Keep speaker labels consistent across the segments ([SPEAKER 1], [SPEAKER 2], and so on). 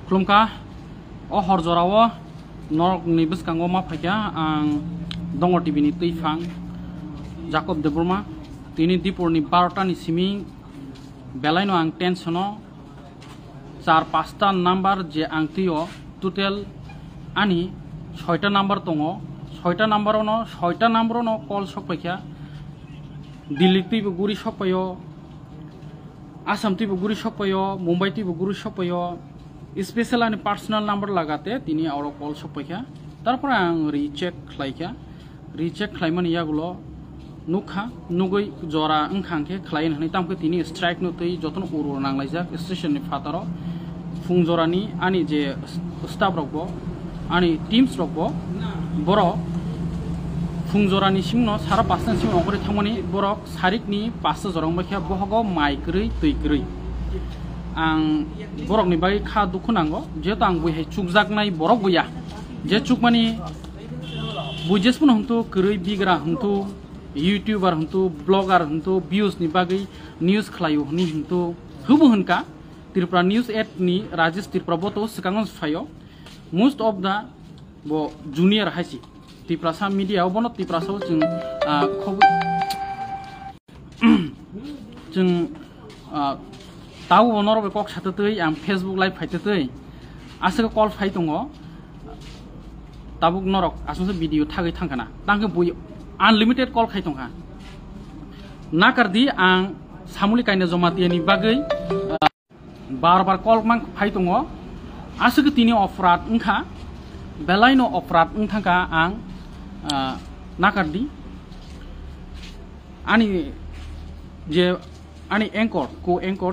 [SPEAKER 1] Klumka o horjorawo norok ni biskango ma phakya ang dongo TV ni tuifang Jacob de Burma tini dipur ni 12 ta ni siming belaino ang tensiono 4-5 number je ang tiyo total ani 6 number tongo 6 number ono 6 number ono call sokpaikya Delhi tibu guri sokpayo Assam tibu guri sokpayo Mumbai tibu guri sokpayo Special ani personal number lagate tini oro call sokpaikya tarpor ang recheck khlaimani yagulo nukha nugoi jora angkhangke khlain hani tamke tini strike no tei jotono urur nanglaijak station ni fataro fungjorani ani je staff rokbo ani teams rokbo boro fungjorani simno sara 5 sim ongkore thangmani borok sarikni 5 jorong bakhya bohogo mai krei tui krei ang borok ni bai kha dukhunango je tang bui hai chukjak nai borok buya je chukmani bujespun hungtu krei bigra hungtu YouTuber hungtu blogger hungtu views ni bagai news khlayu ni hungtu hubu hunka Tripura news 8 ni Rajesh Tripura boto sekangon fayo most of the bo junior haisi Tripura sa media obono Tripura so jeng tau onoro be kok satatei ang Facebook live phaitei asaka call phaitongo tabuk norok asungse video thagai thangkana tangke bui unlimited call khaitongha nakardi ang samuli kaina jomatiani bagai bar call mang phaitongo asuk tini ofrat ungkha belaino ofrat ungthangka ang nakardi ani je ani anchor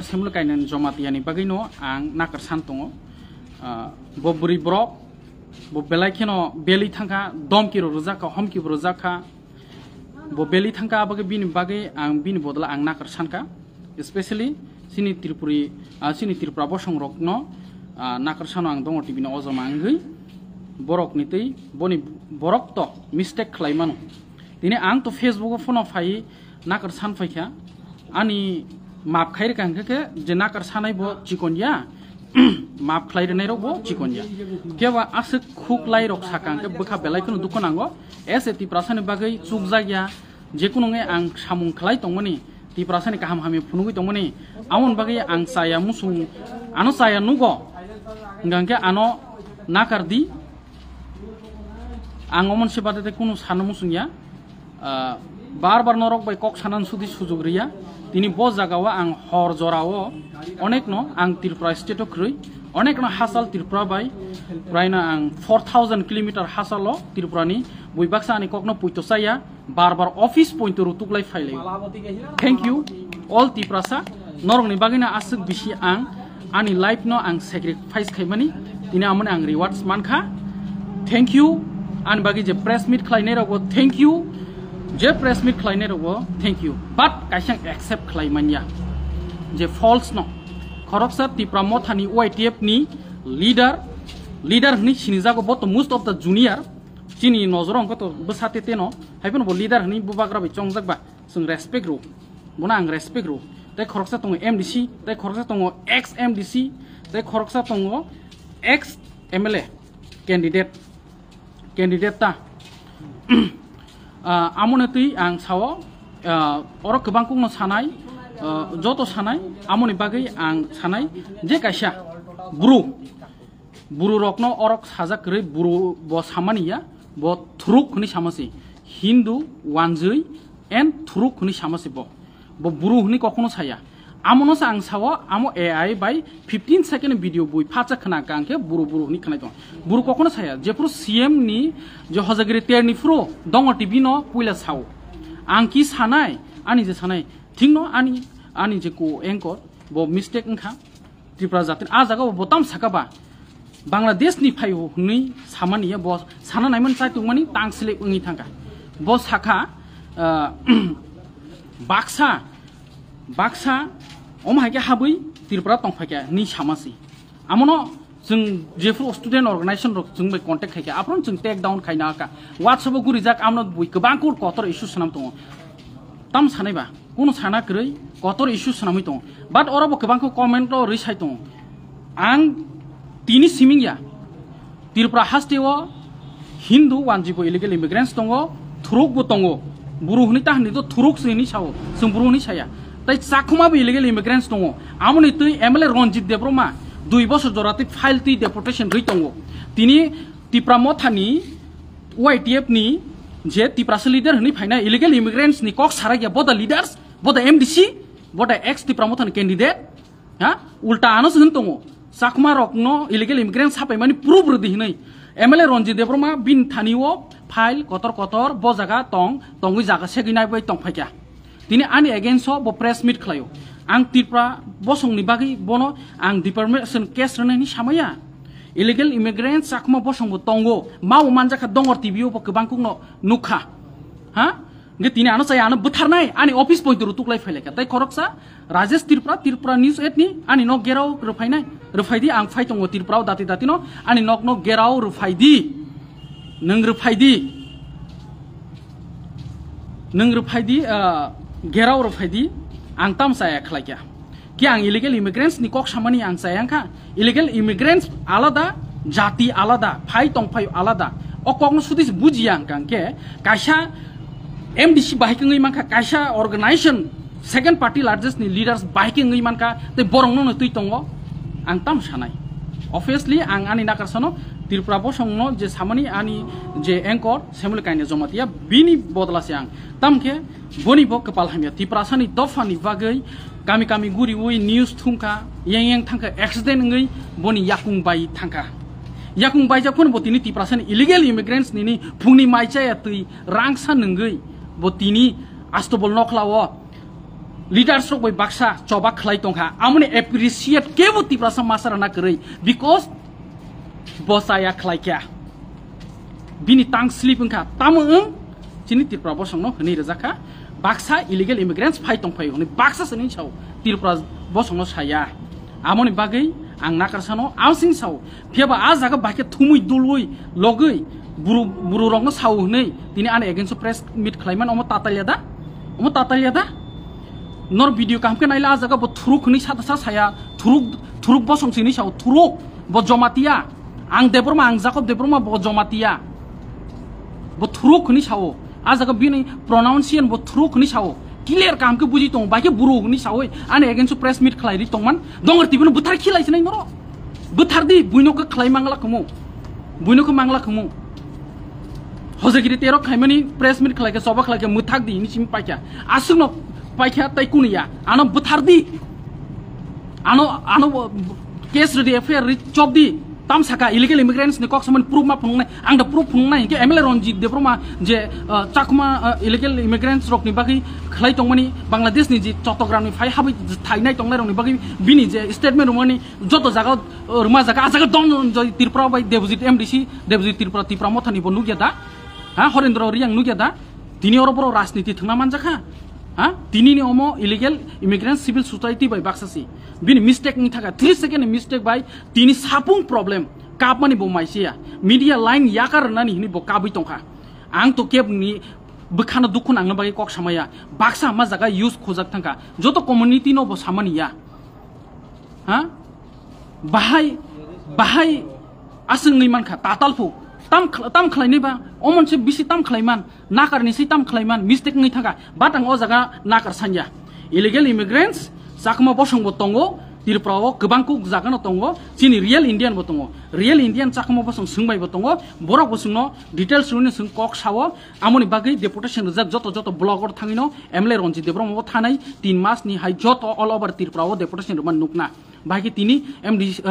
[SPEAKER 1] samuli kaina jomatiani bagaino ang nakar santongo boburi brok bo belai kheno beli thangka domkiro rojaka homkiro rojaka bo beli thangka abage bini bage ang bini bodla ang nakar sanka especially sini Tripura bosong rokno nakar sano ang dongo TV no ojoma angui borok ni tei boni borok to mistake khlaimano tini ang to Facebook phone phai nakar san phaikha ani map khair kangke je nakar sanai bo chikonja map khlaire nei rok bo chikonja keba asuk khuk lai rok sakangke bukha belai kono dukonango ese Tripura sani bagai chukjagya jekuno nge ang samung khlai tongmani Tripura sani kaham hami phunugui tongmani amon bagai ang saya musung ano saya nugo ngangke ano nakardi ang omon sebate kuno sanu musungya bar norok bai kok sanan sudi sujug riya tini bo jagawa ang hor jorao onek no ang Tripura state krui onek no hasal Tripura bai praina ang 4000 km hasalo Tripura ni buibaksa ani kokno puito saya bar office point rutuklai failai thank you all Tripura sa norong ni bagina asuk bisi ang ani life no ang sacrifice khaimani tini amone ang rewards mankha thank you an bagi je press meet khlainai rago thank you je press meet khlainai rago thank you but kaisang accept khlaimania je false no khoroksa Tripura mothani YTF ni leader ni sinijago boto most of the junior chini nojorong ko to besate teno haipon bo leader ni bubagra bi chongjak ba sung respect ro bona ang respect ro tai khoroksa tongo MDC tai khoroksa tongo ex MDC tai khoroksa tongo ex MLA candidate ta amone tui ang sawo oro kobang kungno sanai joto sanai amoni bagai ang sanai je kaisa buru rokno orok sajak rei buru bo samaniya bo thuruk ni samasi Hindu wanjui and thuruk ni samasi bo buru ni kokono saya amono sa ang sawo amo AI by 15 second video bui phacha khana kangke buru ni khanai dong buru kokono saya je puro CM ni je hojagiri ter ni fro dongo TV no puila sawo angki sanai ani je sanai thingno ani je ko anchor bo mistake ngkha Tripura jatin a jaga bo botam sakaba Bangladesh ni phayo ni samaniya bo sana naiman chai tungmani tangsile ungi thangka bo saka baksa omhaike habui Tripura tongphake ni samasi amono jeng jefro student organization rok jeng bai contact khaike apron jeng take down khaina ka WhatsApp guri jak amno bui kobang kur kotor issue sanam tongo tam sanaiba kono sana krei kotor issue sanamui tongo but orobo kobang ko comment ro risai tongo ang tini siming ya Tripura hastewo Hindu wanjibo illegal immigrants tongo thuruk bo tongo buru huni ta hni to thuruk sini sao sung buru huni saya tai sakuma bo illegal immigrants tongo amoni tui MLA Ronjit Debroma 2 বছর জরাতে file তি deportation rei tongo tini Tripura mothani YTF ni je Tripura leader hni phaina illegal immigrants ni kok sara ya boda leaders boda MDC boda ex Tripura mothani candidate ha ulta anos hun tongo sakuma rokno illegal immigrants hapai mani proof redi hinai MLA Ronjit Debroma bin thaniwo file kotor bo jaga tongui jaga seginai bai tong phaikya tini ani against bo press meet khlayo ang Tripura bosong ni bagi bono ang deportation case rene samaya illegal immigrants sakuma bosong bo tongo mau manjaka dongor TV bo kebangkungno nukha ha nge tini ano saya ano butharnai ani office point rutuklai phaileka tai khoroksa Rajesh Tripura news 8 ni ani no gerau rufainai rufaidi ang phai tongo Tripura dati no ani nok no gerau rufaidi nang rufaidi gerau rufaidi ang tam saya khlaikya ki ang illegal immigrants ni kok samani ang sayang kha illegal immigrants alada jati alada phai tongphai alada o kok no sudis bujiang kangke kaisa MDC bahikengai manka kaisa organization second party largest ni leaders bahikengai manka te borong no tui tongo ang tam sanai obviously ang ani nakarsano Tripura bosong no je samani ani je anchor semul kaine jomatia bini bodla siang tamke boni bo kepal hamia Tripura sani dofani bagai kami guri ui news thungka yang thangka accident ngai boni yakung bai thangka yakung bai ja phun botini Tripura sani illegal immigrants ni phungni maicha ya tui rangsa ngai botini astobol noklawo leaders rok bai baksa chobak khlai tongkha amoni appreciate kebu Tripura sa masara na krei because bosaya khlaikya bini tang sleeping kha tamung chini Tripura bosong no hni rejaka baksa illegal immigrants phai tongphai honi baksa sini chau Tripura bosong no saya amoni bagai ang nakarsano ausing sau pheba a jaga baike thumui dului logoi buru rong no sau nei tini an against press meet khlaiman omo tatalyada nor video kam ke naila jaga bo thuruk ni sa saya thuruk bosong sini sau thuruk bo jomatia ang Debroma ang Jacob Debroma bo jomatia bo thuruk ni sao a jaga bini pronunciation bo thuruk ni sao clear kam ke buji tong baike buru ni sao an against press meet khlairi tongman dongor tibun buthar khilai sinai noro buthar di buino ke khlai mangla khumu hojagiri tero khaimani press meet khlai ke soba khlai ke muthak di ni sim paikya asungno paikya tai kunia ano buthar di ano case ready affair chop di tam saka illegal immigrants ni kok saman proof ma phungnai ang da proof phungnai ke MLA Ronjit Debroma je chakma illegal immigrants rok ni bagi khlai tongmani Bangladesh ni ji Chattogram ni phai habi thainai tongnai rok ni bagi bini je statement rumani joto jaga ruma jaga ajaga don Tripura bai Devjit MDC Devjit Tripura mothani bo nugya da ha Horendra Riang nugya da tini oroporo rajniti thangna manjaka ha tini ni omo illegal immigrants civil society bai baksasi bini mistake ni thaka 3 second mistake bai tini sapung problem kapmani bo maisia media line yakar nani ni bo kabi tongkha ang to kep ni bukhana dukhun ang bagi kok samaya baksa ma jaga use khojak thangka joto community no bo samani ya ha bahai asung ni mankha tatalfu tam khlaini ba omon se bisi tam khlaiman nakar ni si tam khlaiman mistake ngai thaka batang o jaga nakar sanja illegal immigrants sakma bosong bo tongo Tripura o kebangku jaga no tongo chini real Indian bo tongo real Indian sakma bosong sungbai bo tongo borok bosong no details runi sung kok sawo amoni bagai deportation rejak joto blogger thangino MLA Ronjit Debroma bo thanai 3 mas ni hai joto all over Tripura o deportation ruman nukna bagi tini MD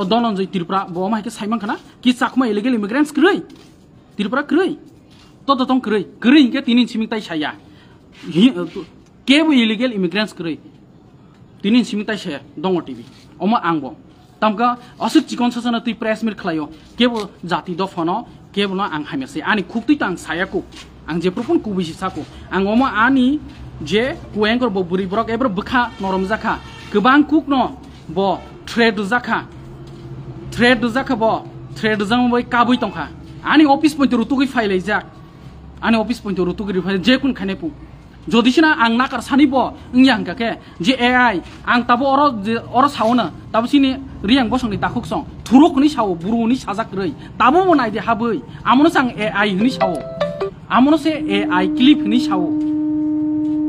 [SPEAKER 1] dononjoi Tripura bo ma ke saimang khana ki sakma illegal immigrants krei Tripura krei to tong krei ke tini siming tai saya kebu illegal immigrants krei tini siming tai saya dongo TV oma angbo tamka asuk chikon sasana tui press meet khlayo kebu jati do phono kebu no ang hamese ani khukti tang saya ku ang je propon ku bisi saku ang oma ani je kuengor bo buri brok ebro bukha norom jakha kebang kuk no bo trade jaka bo trade jang bai kabui tongkha ani office point rutugi file jak ani office point rutugi file je kun khane pu jodisina ang nakar sani bo ngyang ka ke je AI ang tabo oro sauna tabo sini riang bosong ni takuk song thuruk ni sawo buru ni sajak rei tabo mo nai de habei amono sang AI ni sawo amono se AI clip ni sawo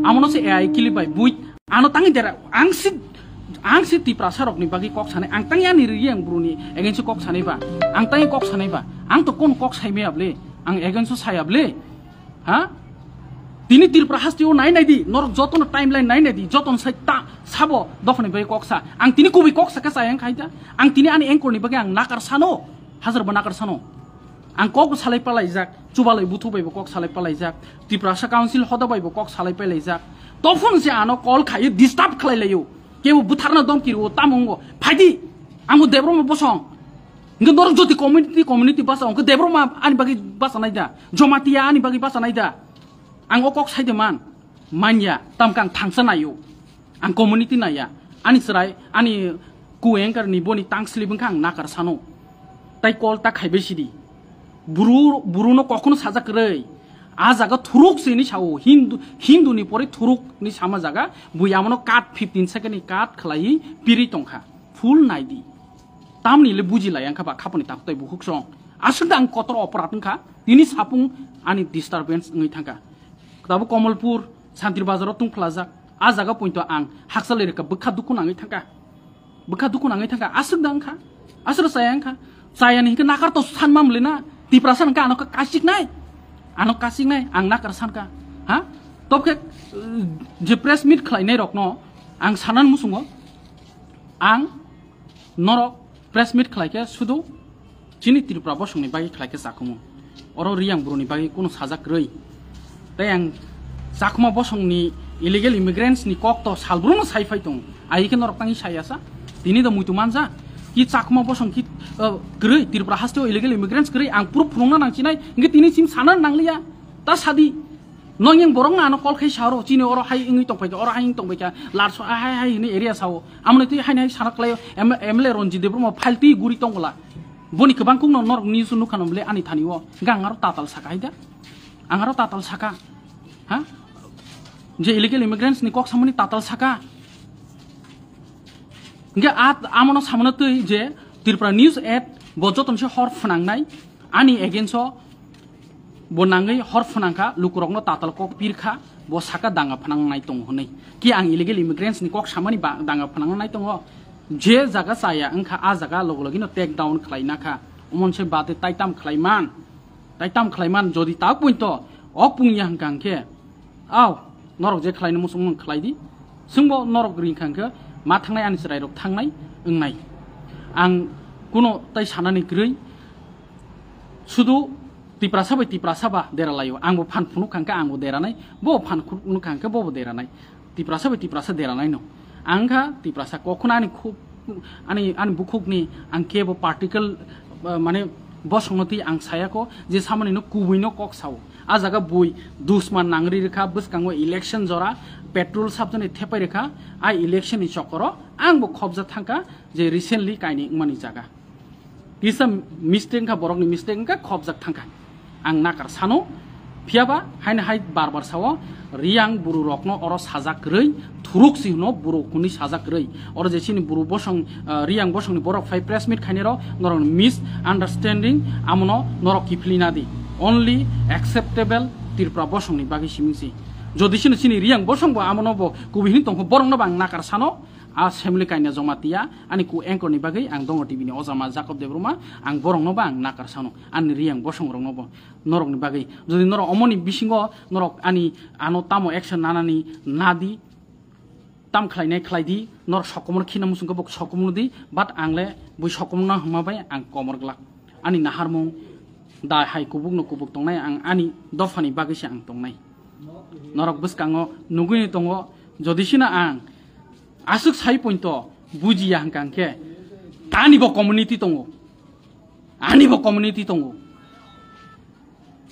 [SPEAKER 1] amono se AI clip bai bui ano tangi dera angsi ti prasarok ni bagi kok sane ang tangi ani riang buru ni agensi kok sane ba ang tangi kok sane ba ang to kon kok sai me able ang agensi sai able ha tini tirpra hastio nai nai di nor joton timeline nai nai di joton sai ta sabo dofani bai koksa ang tini kubi koksa ka sayang khaida ang tini ani engkor ni bagi ang nakar sano hazar ba nakar sano ang kok salai palai jak chubalai buthu bai kok salai palai jak tirpra sa council hoda bai kok salai palai jak tofon se ano call khai disturb khlai layo kebu butharna dom kiru tamongo phaidi amu debro mo bosong nge nor joti community basa ang debro ma ani bagi basa nai da jomatia ani bagi basa nai da ang okok saide man manya tamkang thangsa nayo ang community naya ani serai ani kuengkar ni boni tangsli bangkang nakar sano tai kol ta khaibe sidi buru no kokono sajak rei a jaga thuruk se ni sao hindu ni pore thuruk ni sama jaga buyamono kat 15 second ni kat khlai piri tongkha full naidi tamni le buji la yang khaba khaponi tak tai buhuk song asunda ang kotor operat ngkha ini sapung ani disturbance ngai thangka tabu Komalpur Santir Bazar tung plaza a jaga pointo ang haksale ka bukha duku nangai thangka asuk dangkha asur sayangkha sayani ke nakar to sanmam lena ti prasan ka anok kasik nai ang nakar sanka ha topke je press meet khlai nei rokno ang sanan musungo ang norok press meet khlai ke sudu chini tirpra bosongni bagi khlai ke sakumo oro riang bruni bagi kono sajak rei tayang sakma bosong ni illegal immigrants ni kok to salbruno saifai tong ai ke norok tangi sayasa tini da muitu manja ki sakma bosong ki grei tirpra hastio illegal immigrants grei ang puru phunongna nangchinai nge tini sim sanan nanglia ta sadi noyeng borong na no kol khai saro chini oro hai ingi tong pai oro hai ing tong pai ka larso hai ni area sawo amne ti hai nai sanak lai MLA ronji debro mo phalti guri tongla boni kebang kung no norok ni sunu kanomle ani thaniwo gangaro tatal sakaida angaro tatal saka ha je illegal immigrants ni kok samani tatal saka nge amono samana tui je tirpra news app bojoton se hor phnangnai ani agenso bonangai hor phnangka lukurokno tatal kok pirkha bo saka danga phnangnai tong honai ki ang illegal immigrants ni kok samani danga phnangnai tong je jaga saya angkha a jaga logologino take down khlaina kha umonse bate taitam khlaiman jodi ta pointo okpung yang kangke aw norok je khlaina musung khlaidi sungbo norok ring kangke ma thangnai ani srai rok thangnai engnai ang kuno tai sanani grei sudu tiprasaba deralayo angbo phan phunu kangka angbo deranai bo phan phunu kangka bo deranai tiprasa deranai no angka tiprasa kokuna ani khub ani bukhukni angke bo particle mane bosongoti ang sayako je samani no kubuino kok saw a jaga bui dusman nangri rekha buskango election jora petrol sabjani thepai rekha ai election ni chokoro angbo khobja thangka je recently kaini mani jaga kisa mistake ka borok ni mistake ka khobjak thangka ang nakar sano phiaba haina hai barbar sawo riang buru rokno oro sajak rei thuruk sihno buru kuni sajak rei oro je chini buru bosong riang bosong ni borok 5 press meet khainero norok misunderstanding amono norok kiflina di only acceptable tirpra bosong ni bagi simingsi jodi chini riang bosong bo amono bo kubihini tongko borong no bang nakar sano a assembly kaina jomatia ani ku anchor ni bagai ang dongo tv ni ojama Jacob Debruma ang borong no bang nakar sano ani riang bosong rong no bo norok ni bagai jodi norok omoni bisingo norok ani ano tamo action nanani nadi tam khlaidi nor sokomor khina musungko bok sokomor di but angle bui sokomna hmabai ang komor glak ani naharmung da hai kubuk no kubuk tongnai ang ani dofani bagai se ang tongnai norok buskango nuguni tongo jodisina ang asuk sai pointo buji yang kangke ani bo community tongo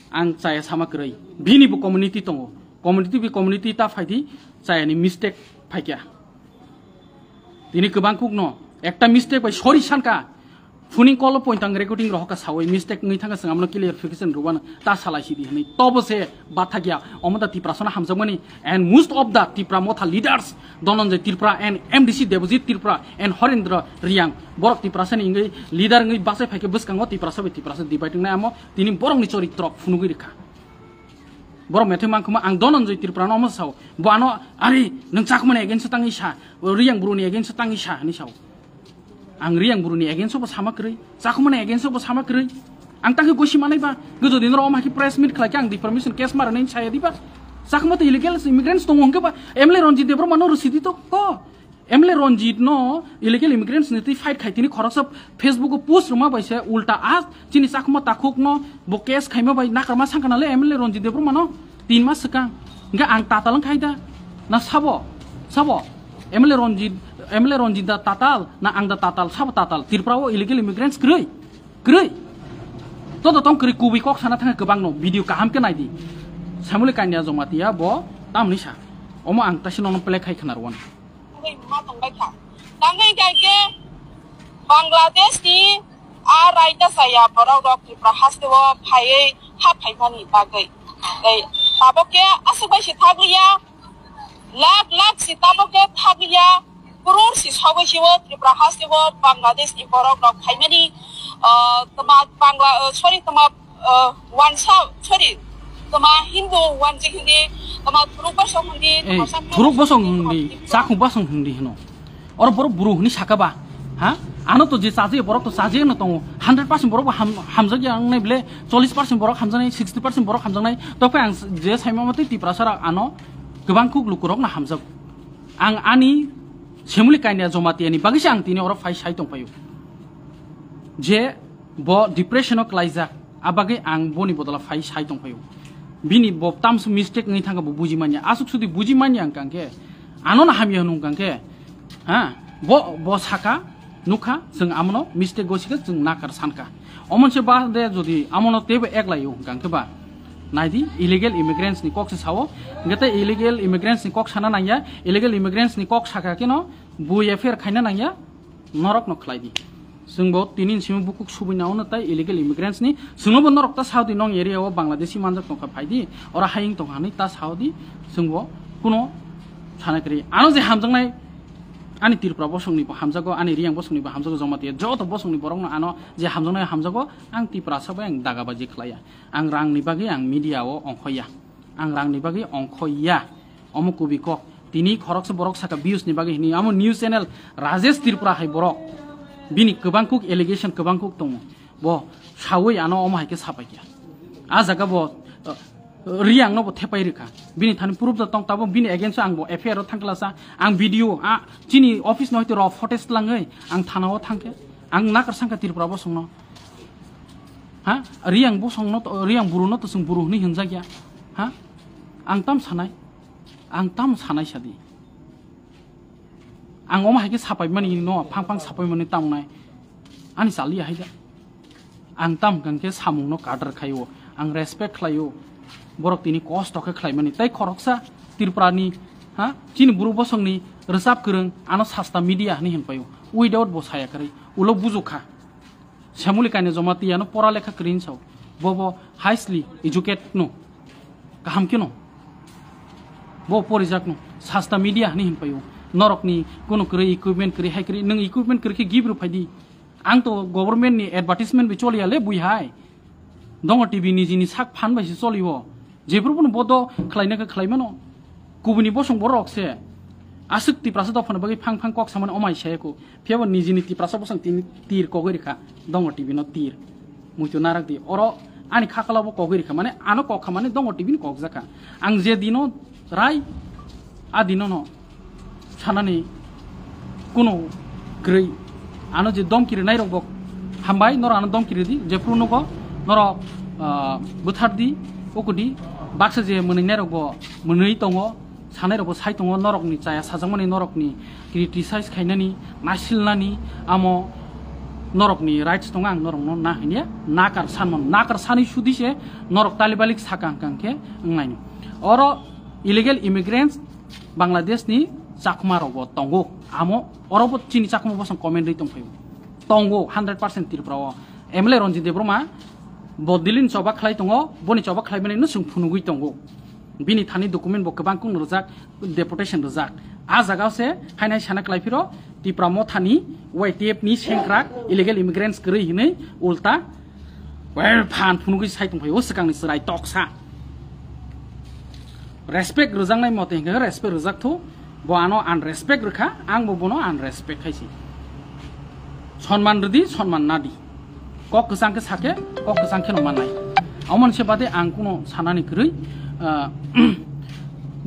[SPEAKER 1] ang saya sama krei bini bo community tongo community ta faidi saya ni mistake faikya tini kebang kukno ekta mistake bai sori sanka फुनी call point अंग recording रहो का Save mistake नहीं थांगा संग हमनो clarification Ruwan ता सालाइसी दी हनी तब से बाथा गया अमदा तिप्रासना हमजमनी and most of the Tipra Motha leaders Dhananjay Tripura and MDC Debjit Tripura and Harendra Reang बरक तिप्रासन इंगै लीडर इंगै बासे फाइके बसकांगो तिप्रासा डिबाइटिंग ना अमो तिनि बरक नि चरित्र फुनुगै रेखा बर मेथे मांखमा आं धनंजय तिप्रा नमो साव बानो अरे नों चाखमने अगेंस्ट तांगि सा रियांग ब्रुनि अगेंस्ट तांगि सा नि साव आं रियांग बुरुनि एगेन्स्ट सामाख्रै जाखुमाने एगेन्स्ट सामाख्रै आं तांखौ गसिमानायबा गोजौ दिन रमाखि प्रेस मिट खालायके आं डिफर्मेशन केस मारनायनि सायादिबा जाखुमाते इलिगेल इमिग्रेंट्स दङ हंगबा एमएलए रंजित देब्रमा न रसिदि तो क एमएलए रंजित न इलिगेल इमिग्रेंट्स नि फाइट खाइतिनि खरस फेसबुक को पोस्ट रमा बाइसे उल्टा आज चिनि जाखुमा ताखुक न बो केस खाइमा बाइ नाकरमा सांखानाले एमएलए रंजित देब्रमा न 3 मास सका इंगा आं तातालं खाइदा ना साबो एमएलए रंजित दा ताताल ना आं दा ताताल सब ताताल तिरप्राव इलिगेल इमिग्रेंट्स ग्रै तो तम ग्रै कुबि कक साना थाङा गोबां न भिडिअ काहाम के नायदि सामुले कान्या जमातिया ब तामनि सा अमा आं तासिन न प्ले खाइ खनारवन
[SPEAKER 2] मा थांबाय था तांगै गायके बांलादेश नि आ रायदा साया बराव रक तिरप्रा हास्तेव फायै हा फाइमानि बागै ए ताबके आसुबायसि थागलिया लाख सिताबके थागलिया करोड़ से सवैसिवो त्रिपुरा हास्तेवो बांलादेश नि बरक रक फाइमानि तमा बांला सॉरी तमा वानसा सॉरी तमा हिंदू वानजि हिंदी तमा
[SPEAKER 1] थुरुक बसं हिंदी जाखु बसं हिंदी हनो और बर बुरु हनि साकाबा हा आनो तो जे साजे बरक तो साजे न दङ 100% बरक हामजगे आं नै बले 40% बरक हामजनाय 60% बरक हामजनाय तो आं जे साइमामते तिप्रा सारा आनो गोबां कुक लुकुरक ना हामजग आं आनि सेमुलि काइनिया जमातियानि बागिसे आं तिनि अर फाइ साइ दंफायो जे ब डिप्रेशन क्लाइजा आबागे आं बनि बदला फाइ साइ दंफायो बिनि ब तामस मिस्टेक नै थांगा बुजि मानिया आसुक सुदि बुजि मानिया आं कांके आनो ना हामिया नु कांके हा ब साका नुखा जों आमनो मिस्टेक गसिके जों नाकार सानका अमनसे बा दे जदि आमनो तेबो एकलायो कांकेबा नाइदि इलिगेल इमिग्रेंट्स नि कक से सावो गते इलिगेल इमिग्रेंट्स नि कक साना नाया इलिगेल इमिग्रेंट्स नि कक साका के न बुया फेर खाइना नाया नरक न खलाइदि जोंबो तिनिन सिम बुकुक सुबिनावनो ताइ इलिगेल इमिग्रेंट्स नि जोंबो नरक ता साउदी नं एरियाव बांलादेशी मानजक नखा फाइदि और हाइं तंगानि ता साउदी जोंबो कुनो सानाकरि आनो जे हामजंनाय आनि तिरप्रा बसंनि हामजागो आनि रियां बसंनि हामजागो जमातिया जत बसंनि बरंनो आनो जे हामजंनाय हामजागो आं तिप्रा सबाय आं दागाबाजि खलाया आं रांनि बागै आं मिडियाव अंखया आं रांनि बागै अंखया अमुकुबिक तिनि खरकस बरक साका व्यूजनि बागै नि आमो न्यूज चैनल राजेश तिरप्रा हाय बरक बिनि गोबांकुक एलिगेशन गोबांकुक दङ ब सावै आनो अमाहायके सापायया आ जागा ब रियांग न ब थेपाय रेखा बिनि थानि प्रुफ द तंग ताबो बिनि एगेन्स्ट आं ब एफआईआर थांखलासा आं भिडिअ आ चिनि ऑफिस नहयते र फटेज लाङै आं थानाव थांके आं नाकार सांका तिरप्रा बसंनो हा रियांग बसंनो रियांग बुरुनो तो जों बुरुनि हिनजा गया हा आं ताम सानाय सादि आं अमाहायके सापाय मानि न फांफां सापाय मानि तामनाय आनि सालिया हायदा आं ताम गंके सामुंनो काडर खायो आं रेसपेक्ट खायो बरक तिनि कष्ट के खालायमानि ताइ खरकसा तिरप्रानि हा चिनि बुरु बसंनि रोजाब गोरों आनो सास्ता मिडिया नि हिनपायो उइदाउट बसायाखै उलो बुजुखा सेमुलि काइने जमातियानो परा लेखा करिन साव बबो हाइस्टली एजुकेट नो गाहाम के नो बो परिजाक नो सास्ता मिडिया नि हिनपायो नरकनि कोनो करै इक्विपमेंट करै हाय करै नों इक्विपमेंट करै गिब्रु फायदि आं तो गवर्नमेंट नि एडभार्टाइजमेंट बि चलियाले बुइहाय दङ टिभि नि जिनि साक फान बायसि चलियो जेब्रुबो बद खलायनायखौ खलायमानो गुबुननि बसं बरकसे आसुक तिप्रासा दफानो बागै फां फां कक सामान अमाय सायको फेबो निजिनि तिप्रासा बसं तीर कगैरिखा दङ टिभि न तीर मुइतो नाराक दि अर आनि खाखालाबो कगैरिखा माने आनो कखा माने दङ टिभि नि कक जाखा आं जे दिनो राय आ दिनो न सानानि कुनो ग्रै आनो जे दमकिरि नायरबक हामबाय नर आनो दमकिरि दि जेफ्रुनोको नर बुथारदि ओकुदि बाक्सा जे मोनैनाय रगो मोनै दङ सानाय रगो साइ दङ नरकनि चाया साजांमानि नरकनि क्रिटिसाइज खायनानि नासिलनानि आमो नरकनि राइट्स दङ आं नरकनो नाहैनिया नाकार सानि सुदिसे नरक तालिबालिक साकां कांके नायनो और इलिगेल इमिग्रेंट्स बांलादेशनि चाखमा रगो दङ आमो अरबो चिनि चाखमा बसं कमेन्ट दै दंफायो tongo 100% tirprao emle ronji debroma bodilin choba khlai tongo boni choba khlai bani no sung phunugui tongo bini thani document bo kabang kung rojak deportation rojak a jaga se hainai sana klaifiro tipramo thani YTF ni sengkrak illegal immigrants kri hinai ulta well phan phunugui sai tong phayo sakang ni srai toksa respect rojang nai mote hinga respect rojak thu bo ano unrespect rkha ang bo bono unrespect khaisi sonman rdi sonman nadi kok kesang ke sake kok kesang ke no manai amon se bade ang kuno sanani krui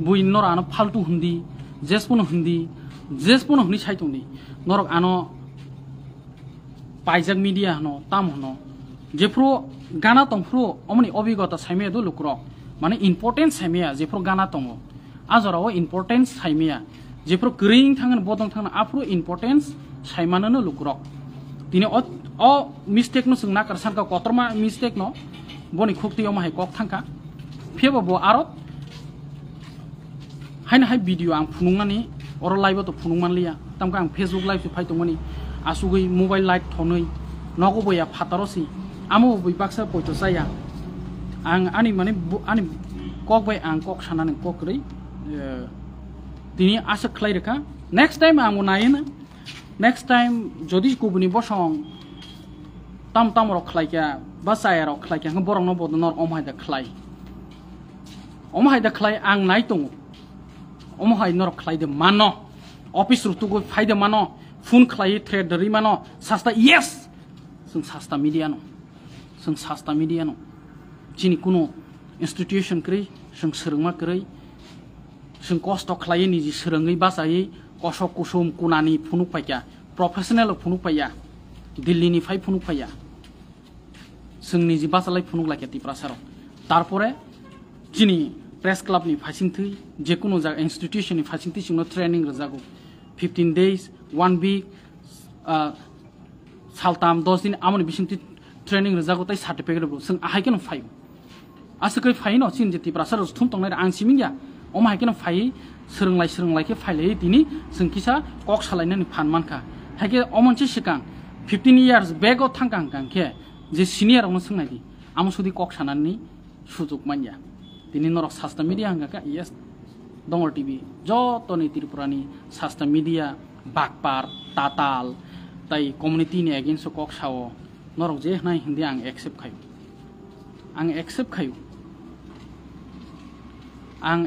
[SPEAKER 1] buin nor ano faltu hundi jespono huni saitoni norok ano paijak media no tam no jepro gana tongfro omni obigota saime do lukro mane important saimea jepro gana tongo azorao important saimea jepro green thangan bodong thangna afro importance saimana no lukro tini o mistake no sungna karsan ka kotorma mistake no boni khukti oma hai kok thangka phebo bo arot haina hai video ang phunungani oro live to phunungman liya tamka ang Facebook live phai tongmani asugui mobile light thonoi nogo boya phatarosi amo boi baksa poito saya ang ani mane ani kok bai ang kok sanani kok rei tini asa khlai rekha next time ang unaina next time jodi kubuni bosong tam ro khlai kya basaya ro khlai kya borong no bod nor omhai da khlai ang nai tongo omhai nor khlai de mano office rutu go faide mano phone khlai thread ri mano sasta yes sung sasta media no chini kuno institution kri sung serengma kri sung kosto khlai ni ji serengai basai kosok kusum kunani phunuk paikya professional phunuk paya Delhi ni phai phunuk paya sung ni ji basalai phunuk lakya ti prasaro tarpore chini press club ni phasingthi je kuno ja institution ni phasingthi singno training rajago 15 days 1 week saltam 10 din amoni bisingthi training rajago tai certificate bo sung ahai ken phai asukoi phai no chin je ti prasaro thum tongnai ang simingya omai ken phai serunglai ke failai tini sungkisa kok salainani phanmanka hake omonche sikang 15 years back o thangkang kangke je senior ono sungnai di amosudi kok sanani sujok manya tini norok sasta media hangaka yes dongor tv joto ni tirpurani sasta media bakpar tatal tai community ni against kok sawo norok je nai hindi ang accept khayu ang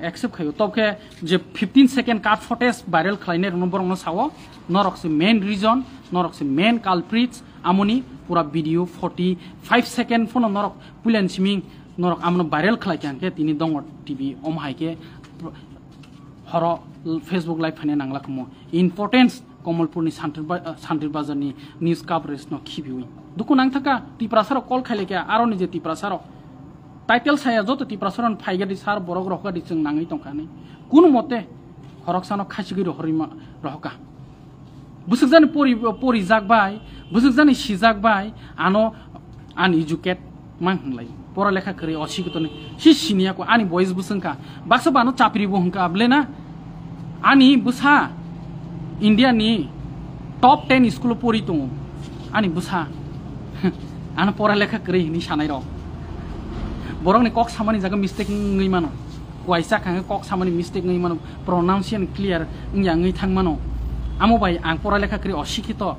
[SPEAKER 1] accept khayo tobke je 15 second cut footage viral khlaine number no sawo norok se main reason norok se main culprits amoni pura video 45 second phone norok pulen siming norok amno viral khlai kyanke tini dong tv om haike horo Facebook live phane nangla khmo importance Komalpur ni Santir Bazar ni news coverage no khibiwi duku nang thaka ti prasaro call khaile kya aro ni je ti prasaro title saya joto ti prasaron phaigadi sar borok rohka di chung nangai tongkani kun mote horoksano khasigi rohorima rohka busukjani pori jakbai busukjani sijakbai ano uneducated manglai pora lekha kari osikitoni si sinia ko ani boys busungka baksa bano chapri bo hungka ablena ani busa India ni top 10 school pori tongo ani busa ano pora lekha kari ni sanai ro borong ni kok samani jaga mistake ngai mano waisa khang kok samani mistake ngai mano pronunciation clear nya ngai thang mano amo bai ang pora lekha kri osikito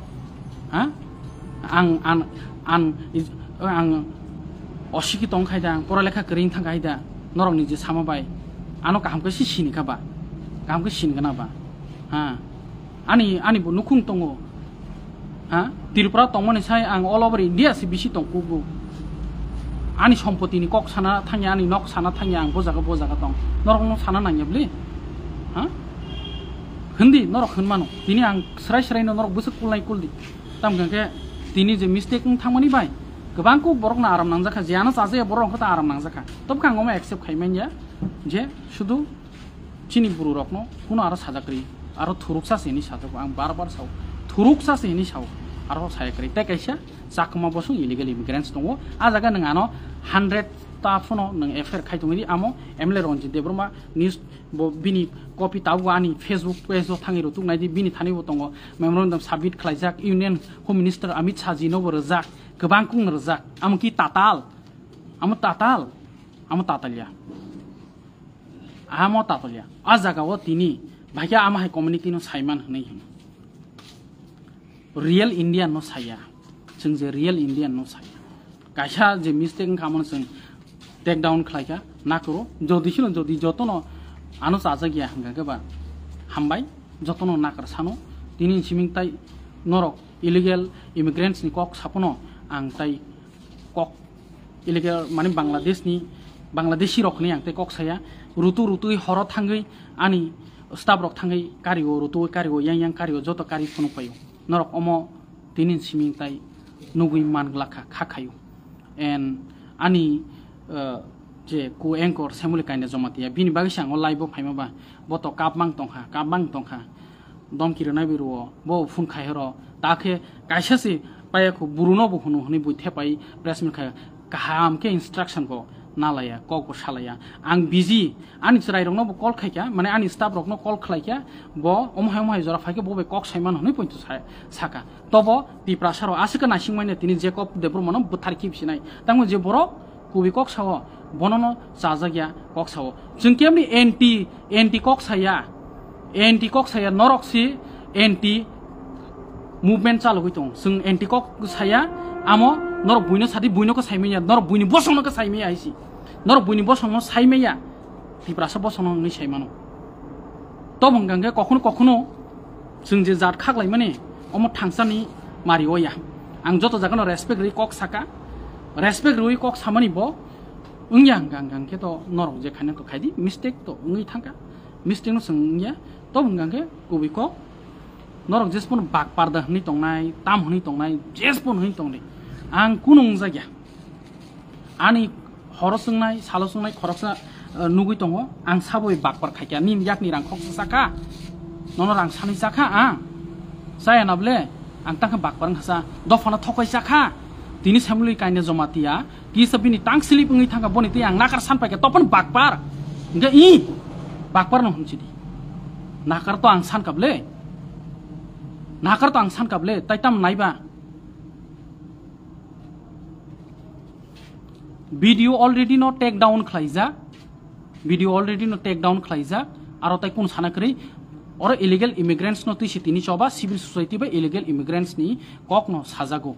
[SPEAKER 1] ha ang osikito ong khaida pora lekha kri thang khaida norong ni je sama bai ano kaham ko sini ka ba kaham ko sin gana ba ha ani bu nukung tongo ha Tripura tongmani sai ang all over India si bisi tongkubu ani সম্পত্তি ni kok sana thanya ani nok sana thanya ang bojaga tong norok no sana nangyabli ha hindi norok hunmano tini ang srai no norok busuk kulai kuldi tam gangke tini je mistake ng thangmani bai gobang ko borok na aram nangjaka jiana saje borok ko ta aram nangjaka tob kang oma accept khaimen ya je শুধু chini buru rok no kuno aro sajakri aro thuruksa seni sajako ang bar saw thuruksa seni saw aro sayakri te kaisa sakma bosu illegal immigrants tongo a jaga nangano 100 staff no nang affair khai tongi amo emle ronji debroma news bo bini copy tabu ani Facebook page o thangi rutuk nai di bini thani bo tongo memorandum submit khlaijak union home minister Amit Shah ji no bo rajak gobang kung rajak amo ki tatal amo tatalia ajaga o tini bhaiya ama hai community no saiman hnei real Indian no saya जों जे real Indian no saya kaisa je mistake kamon जों take down khlaika na koro jodi sino jodi jotono ano saja gya hanga gaba hambai jotono na kar sano tini siming tai norok illegal immigrants ni kok sapono ang tai kok illegal mane Bangladeshi rok ni ang tai kok saya rutu horo thangai ani staff rok thangai karigo rutu karigo yang karigo joto kari phono payo norok omo tinin siming tai nugui manglaka khakhayu and ani je ku anchor semuli kaine jomatia bini bagi sango live phaima ba boto kapmang tongkha dom kirona biruo bo phun khaihero takhe kaisa se paye ku buruno bo hunu hni buithe pai press min kha kaham ke instruction bo nalaya kok salaya ang busy ani chrai rok no bo call khaikya mane ani staff rok no call khlaikya bo omhai jora phaike bo be kok saiman hni pointu saka tobo tiprasaro asika nasing maine tini Jacob debro mono buthar ki bisinai tangmo je borok kubi kok sawo bonono sajagya kok sawo jingkemni anti kok saya norok si anti movement chalu hoitong jing anti kok saya amo norok buino sadi buino ko saimiya norok buini bosong no ko saimiya aisi norok buini bosong no saimiya tiprasa bosong no ni saimano to banggange kokhno जों जे जात खागलाय माने omo thangchani mari oya ang joto jagano respect ri kok saka respect rui kok samani bo ungyang gang ke to norok je khane to khaidi mistake to ungi thangka mistake no sungya to banggange kubi kok norok jespon bak parda hni tongnai tam hni tongnai jespon hni tongnai ang kunung jagya ani horosungnai salosungnai khoroksa nugui tongo ang saboi bakpar khaikya nim yakni rang khoksa saka nono rang sani saka a saya nable ang tangka bakpar ngasa dofana thokoi saka tini samuli kaine jomatia ki sabini tang slip ngi thanga boni ti ang nakar san paike topon bakpar nge i bakpar no hunchidi nakar to ang san kable taitam naiba video already no take down khlaijak aro tai kun sanakri or illegal immigrants no tisi tini choba civil society ba illegal immigrants ni kok no sajago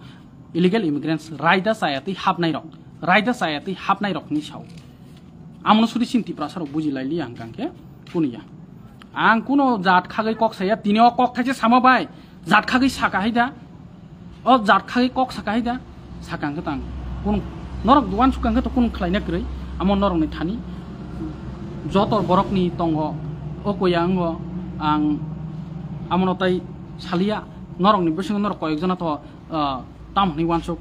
[SPEAKER 1] illegal immigrants raida sayati hapnai rok ni saw amno suri sinti prasar buji laili angkangke kunia ang kuno jat khagai kok saya tini o kok thaje sama bai jat khagai saka haida o jat khagai kok saka haida sakang tang kun norok duan sukang to kun khlaina krei amon norok ni thani jotor borok ni tongo o koyango ang amonotai salia norok ni besing norok ko ekjona to tam ni wansuk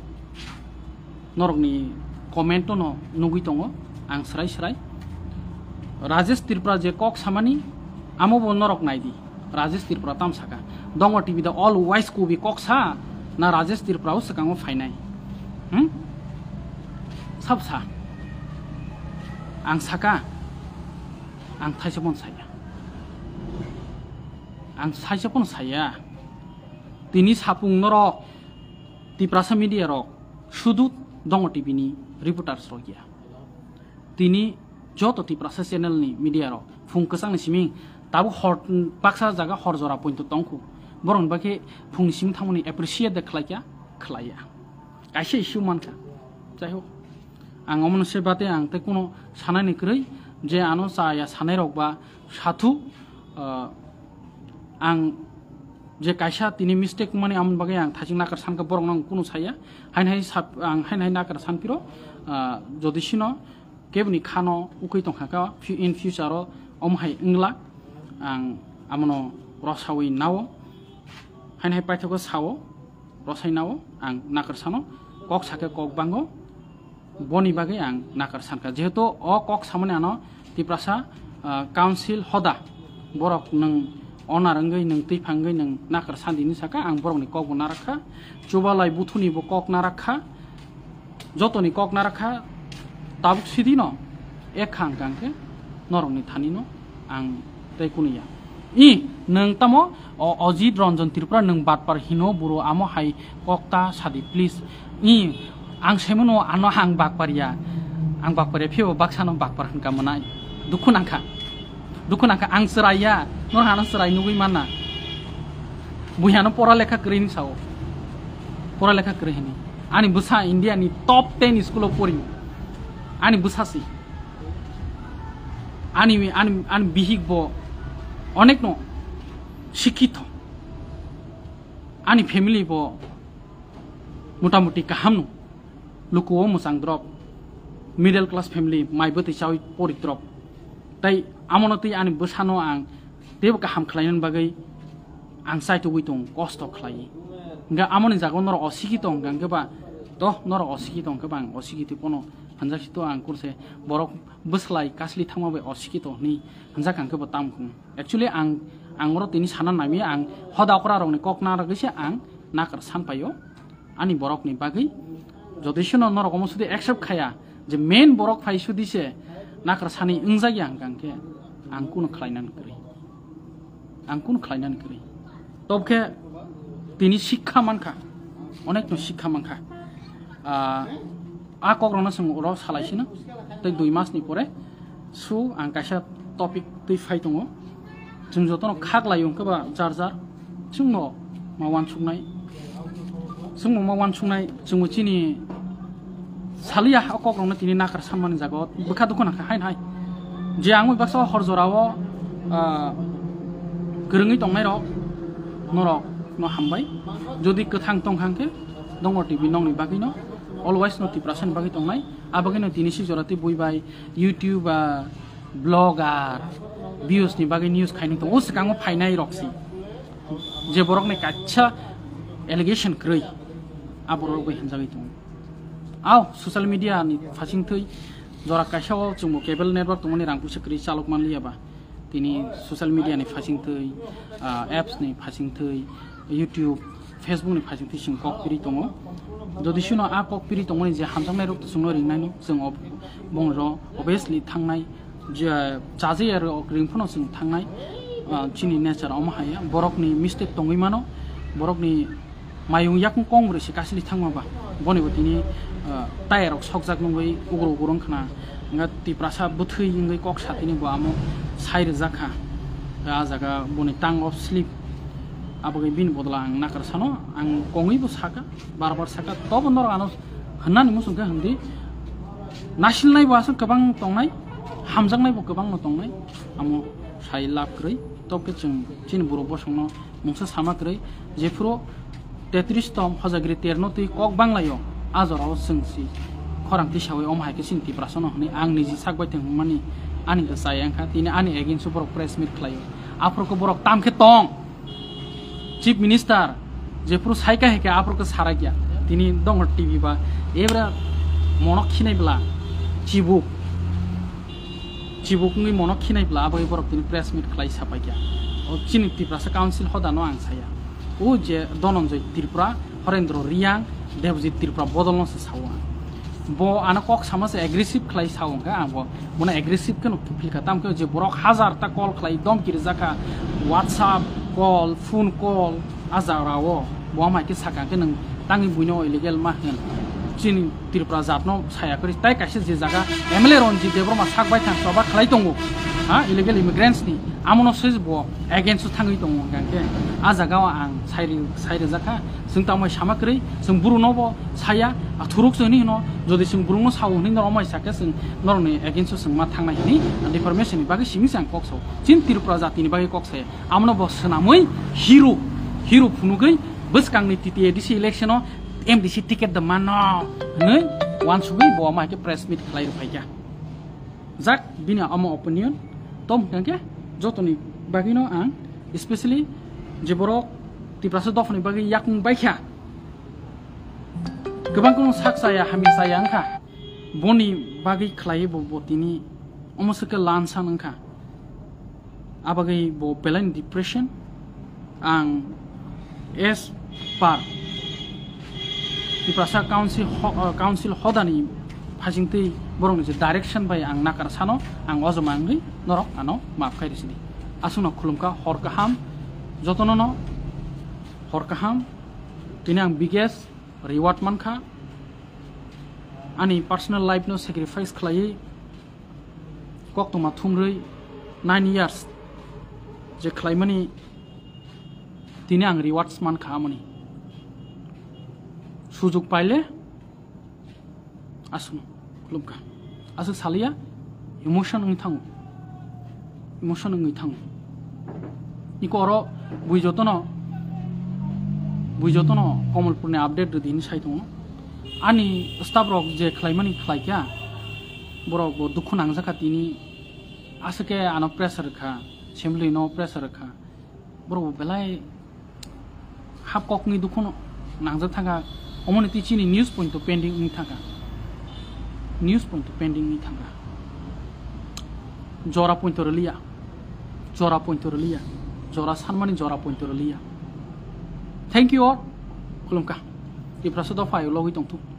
[SPEAKER 1] norok ni comment no nugui tongo ang srai Rajesh Tripura je kok samani amo bo norok naidi Rajesh Tripura tam saka dongo tv da all wise ko bi kok sa na Rajesh Tripura sakango fainai sabsa ang saka ang thaisapon saya tini sapung norok tiprasa media rok sudut dongo tv ni reporters rogia tini joto tiprasa channel ni media rok fungkasang ni siming tabu hor paksa jaga hor jora point tongku boron bake fungni sim thamoni appreciate the khlaya kaise issue manka jaihok ang omon sebate ang te kuno sanani krei je ano saya sanai rok ba sathu ang je kaisa tini mistake mani amon bagai ang thajing nakar sanka borong nang kuno saya hain nakar sanpiro jodi sino kebni khano ukoi tongkhaka in future ro omhai ingla ang amono rosawi nawo hain paithoko sawo rosai nawo ang nakar sano kok sake kok bango boni bagai ang nakar sanka jehetu o kok samane ano tiprasa council hoda borok nang onarangai nang tipangai nang nakar sandini saka ang borok ni kok narakha chubalai buthuni bo kok narakha jotoni kok narakha tabuk sidi no ek khang kangke norong ni thani no ang tei kunia I nang tamo Ojit Ranjan Tripura nang batpar hino buru amo hai kokta sadi please I ang semono ano hang bakparia ang bakparia phio baksano bakpar hangka manai dukhunangka ang seraya nor hana serai nugui mana buhano pora lekha krini sao pora lekha krini ani busa India ni top 10 school pori ani busasi ani bihik bo onek no শিক্ষিত ani family bo motamuti kaham no luko musang drop middle class family mai boti chawi pori drop tai amonoti ani busano ang deb kaham khlainan bagai ang sai to buitong kosto khlai nga amoni jago nor osikito gangeba to nor osikito gabang osikito pono hanjakito ang kurse borok buslai kasli thangmabe osikito ni hanjak ang keba tamkung actually ang oro tini sanan nami ang hoda okra rong ni kokna ragise ang nakar sanpayo ani borok ni bagai jodishno nor komo sudi accept khaya je main borok phai sudise nakar sani ungjagi ang gangke ang kuno khlainan kri tobke tini শিক্ষা মানখা অনেক no শিক্ষা মানখা a kokrona sung oro salaisina tei 2 mas ni pore su ang kaisa topic tei phai tongo jung jotono khaglayung keba jar sungmo mawan sungnai jungmo chini salia a kokrona tini nakar samani jagot bukha dukona hain hai je angoi baksa horjorao gurungi tongnai rok norok no hambai jodi kathang tongkhangke dongo tv nongni bagino always no 30% bagi tongnai abagino tinisi jorati buibai YouTube blogger views ni bagi news khaini to uskango phainai roksi je borok ne kacha allegation kroi aborok bai hanjagi tong aw social media ni fasing thoi jora kaisa chungmo cable network tongoni rangpu sakri chalok manliya ba tini social media ni fasing thoi apps ni fasing thoi YouTube Facebook ni fasing thoi sing kokpiri tongo jodi sino a kokpiri tongoni je hamjangnai rok sungno ringnai no jeng bongro obviously thangnai je chaji aro ringphono sung thangnai chini nature om haya borok ni mistake tongoi mano borok ni mayung yak kongre se kasli thangma ba boni botini tire rok sokjak nungoi ugro khana nga ti prasa buthoi ngai kok satini bo amo sair jakha a jaga boni tang of sleep abagai bin bodla ang nakar sano ang kongoi bo saka barbar saka tob nor ano hanani musung ka handi nasilnai ba sang kabang tongnai hamjangnai bo kabang no tongnai amo sai lab krei tobke chung chin buro bosongno mungsa sama krei jefro 33 tom hojagri terno tui kok banglayo azorao sungsi khorangti sawi om haike sinti prasono hni ang niji sakbai theng mani ani ka sayang kha tini ani again super press meet khlayo aproko borok tamkhe tong chief minister jepro saika heke aproko saragya tini dong tv ba ebra monok khinai bla chibuk ngi monok khinai bla abai borok tini press meet khlai sapagya o chini tiprasa council hodano ang saya o je Dononjoy Tripura Horendro Riang Devjit Tripura bodolno se sawa bo ana kok samase aggressive khlai saung ka abo bona aggressive keno filka tam ke je borok hazar ta call khlai dom kir jaka WhatsApp call phone call azarawo bo ma ke saka ke nang tangi buino illegal ma hen chini Tripura zatno saya kri tai kaise je jaga MLA Ronji Debroma sakbai thang soba khlai tongo ha illegal immigrants ni amono sej bo against thangi tongo gangke a jaga ang sairi jaka sung tamai samakri sung buruno bo saya thuruk joni no jodi sung buruno sawo ni noromai sake sung norni against sung ma thangnai ni information ni bagi simi sang kokso chin Tripura jati ni bagi kokse amono bo snamoi hero phunugai buskang ni TTADC election no MDC ticket the man no nei once we bo ma ke press meet khlai rupaikya jak bini amo opinion tom kangke jotoni bagino ang especially je borok tiprasa dofni bagi yakung baikya gobang kono sak saya hami saya angka boni bagi khlai bo botini omosuke lansan angka abagai bo pelan depression ang es par tiprasa council hodani phajingtei borok ni je direction bai ang nakar sano ang ojomangri norok ano map khairisi asungno khulumka hor kaham jotono no hor kaham tini ang biggest reward mankha ani personal life no sacrifice khlai kok tuma thumrui 9 years je khlaimani tini ang rewards mankha amoni sujug paile asung khulumka asu salia emotion ngi thangu iko oro buijotono Kamalpur ni update din saitong ani staff rok je khlaimani khlaikya borok bo dukhu nangjaka tini asake ano pressure kha assembly no pressure kha borok belai hap kok ni dukhu nangjak thanga omoni tichini news point to pending ni thanga jora point to relia jora sanmani jora point to relia thank you all khulumka iprasado fayo logi tongtu